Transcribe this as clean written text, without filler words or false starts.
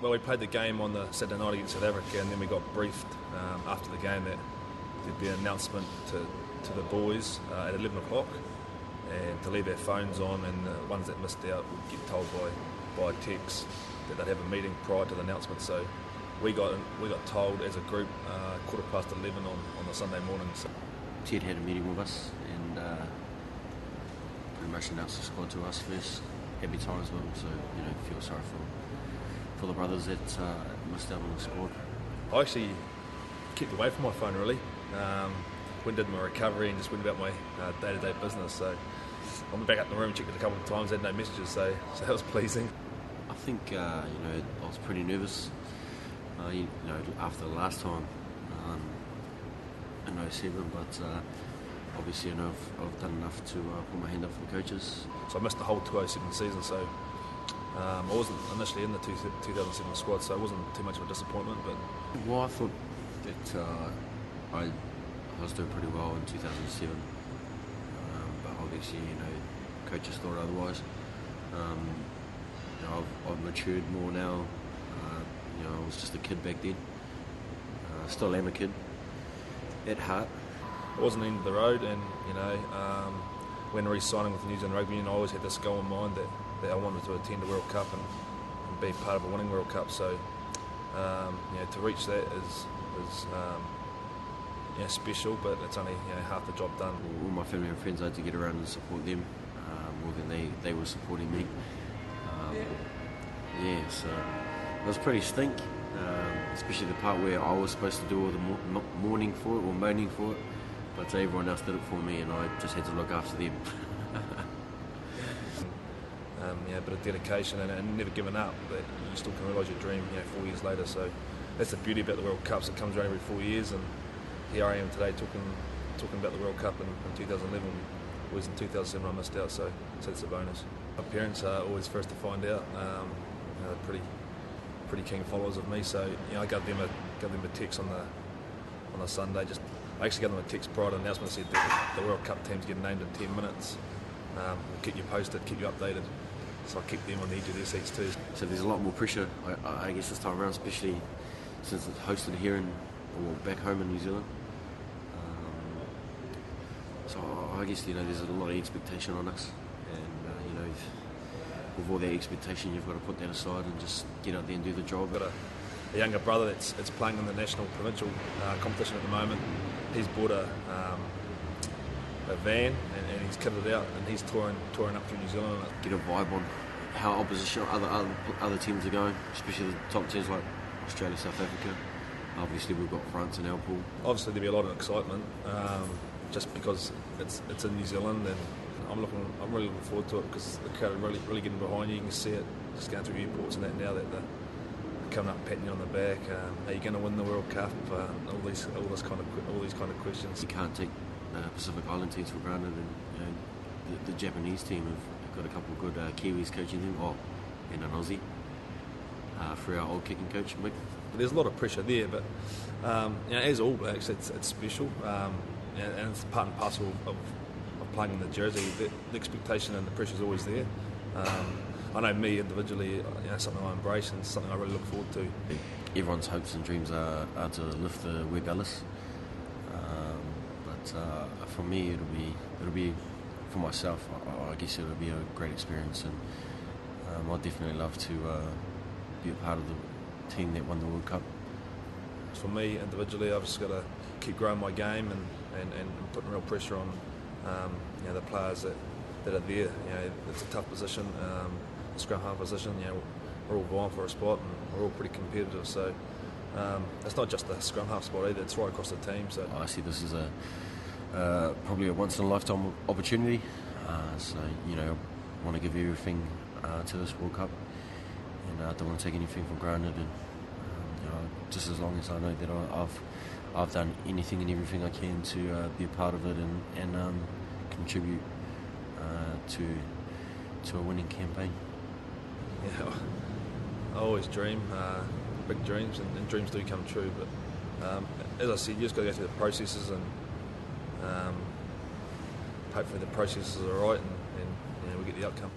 Well, we played the game on the Saturday night against South Africa, and then we got briefed after the game that there'd be an announcement to the boys at 11 o'clock and to leave their phones on, and the ones that missed out would get told by text that they'd have a meeting prior to the announcement. So we got told as a group 11:15 on the Sunday morning. So Ted had a meeting with us and pretty much announced the squad to us first. Happy times with them, so feel sorry for the brothers that missed out on the squad. I actually kept away from my phone really. Went and did my recovery and just went about my day-to-day business. So I went back up in the room, checked it a couple of times, had no messages, so that was pleasing. I think I was pretty nervous. After the last time in 07, but obviously I've done enough to put my hand up for the coaches. So I missed the whole 2007 season, so I wasn't initially in the 2007 squad, so it wasn't too much of a disappointment. But well, I thought that I was doing pretty well in 2007, but obviously coaches thought otherwise. I've matured more now. I was just a kid back then. Still am a kid at heart. It wasn't the end of the road, and when re-signing with New Zealand Rugby Union, I always had this goal in mind that I wanted to attend a World Cup and be part of a winning World Cup. So to reach that is special, but it's only half the job done. All my family and friends, I had to get around and support them more than they were supporting me. So it was pretty stink, especially the part where I was supposed to do all the mourning for it or moaning for it, but everyone else did it for me and I just had to look after them. A bit of dedication and never giving up, that you still can realise your dream 4 years later. So that's the beauty about the World Cups. It comes around every 4 years, and here I am today talking about the World Cup in 2011. Whereas in 2007 I missed out, so that's a bonus. My parents are always first to find out. They're pretty keen followers of me, so I gave them a text on a Sunday. I actually gave them a text prior to the announcement, said that the World Cup team's getting named in 10 minutes. We'll keep you posted, keep you updated. So I keep them on the edge of their seats too. So there's a lot more pressure, I guess, this time around, especially since it's hosted here or back home in New Zealand. So I guess there's a lot of expectation on us, and with all that expectation, you've got to put that aside and just get out there and do the job. I've got a younger brother that's playing in the national provincial competition at the moment. He's bought a van and he's kitted it out and he's touring up through New Zealand. Get a vibe on how opposition other teams are going, especially the top teams like Australia, South Africa. Obviously we've got France in our pool. Obviously there'll be a lot of excitement just because it's in New Zealand, and I'm really looking forward to it because the crowd are really getting behind you. You can see it just going through airports and that now that they're coming up patting you on the back. Are you going to win the World Cup? All these kind of questions. You can't take Pacific Island teams for granted, and the Japanese team have got a couple of good Kiwis coaching them, and an Aussie for our old kicking coach Mick. There's a lot of pressure there, but as All Blacks, it's special, and it's part and parcel of playing in the jersey. The expectation and the pressure is always there. I know me individually, something I embrace and something I really look forward to. Everyone's hopes and dreams are to lift the Webb Ellis. But for me, it'll be for myself. I guess it'll be a great experience, and I'd definitely love to be a part of the team that won the World Cup. For me individually, I've just got to keep growing my game and putting real pressure on the players that are there. It's a tough position, the scrum half position. We're all vying for a spot and we're all pretty competitive. So it's not just the scrum half spot either; it's right across the team. So I see this as probably a once in a lifetime opportunity. So I want to give everything to this World Cup, and I don't want to take anything for granted. And just as long as I know that I've done anything and everything I can to be a part of it and contribute to a winning campaign. I always dream big dreams, and dreams do come true. But as I said, you just got to go through the processes, and hopefully the processes are right, and we get the outcome.